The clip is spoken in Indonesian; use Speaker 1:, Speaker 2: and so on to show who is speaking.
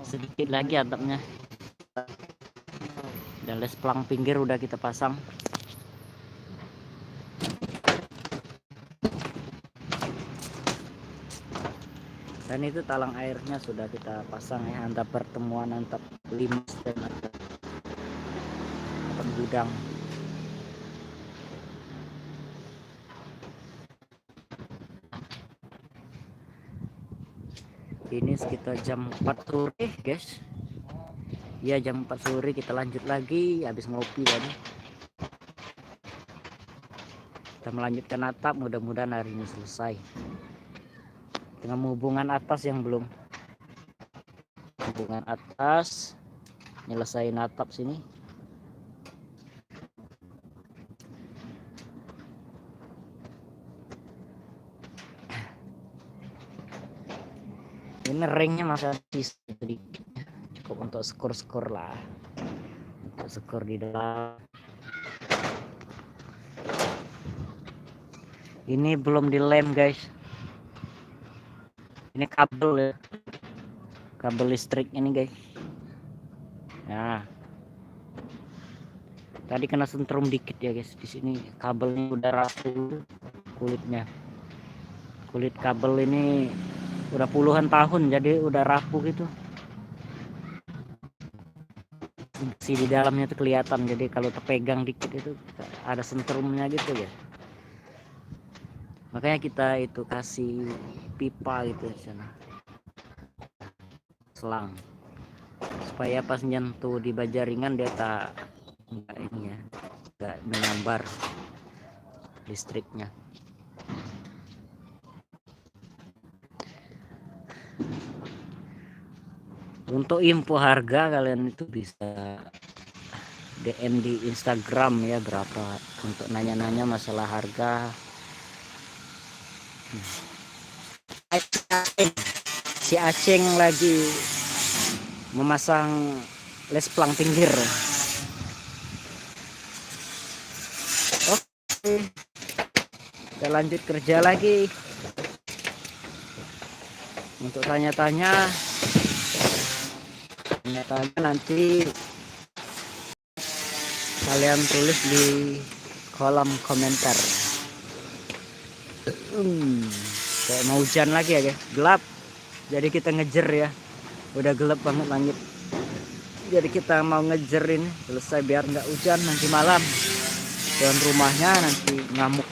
Speaker 1: sedikit lagi atapnya. Dan les pelang pinggir udah kita pasang. Dan itu talang airnya sudah kita pasang ya, antap pertemuan antap limas dan antap gudang. Ini sekitar jam 4 sore guys. Ya jam 4 sore kita lanjut lagi habis ngopi tadi. Kita melanjutkan atap, mudah-mudahan hari ini selesai. Dengan hubungan atas yang belum. Hubungan atas nyelesain atap sini. Ini ringnya masih sedikit, cukup untuk skor-skor lah, untuk skor di dalam. Ini belum dilem guys, ini kabel ya, kabel listrik ini guys. Nah tadi kena sentrum dikit ya guys, di sini kabelnya udah rapuh kulitnya. Kulit kabel ini udah puluhan tahun jadi udah rapuh gitu. Si di dalamnya tuh kelihatan, jadi kalau terpegang dikit itu ada sentrumnya gitu ya. Makanya kita itu kasih pipa gitu di sana, selang, supaya pas nyentuh di baja ringan dia tak enggak ini ya, enggak menyambar listriknya. Untuk info harga kalian itu bisa DM di Instagram ya, berapa untuk nanya-nanya masalah harga. Si Aceng lagi memasang les pelang pinggir. Oke, kita lanjut kerja lagi. Untuk tanya-tanya nanti kalian tulis di kolom komentar. Kayak mau hujan lagi ya guys, gelap, jadi kita ngejer ya, udah gelap banget langit, jadi kita mau ngejerin selesai biar nggak hujan nanti malam, dan rumahnya nanti ngamuk.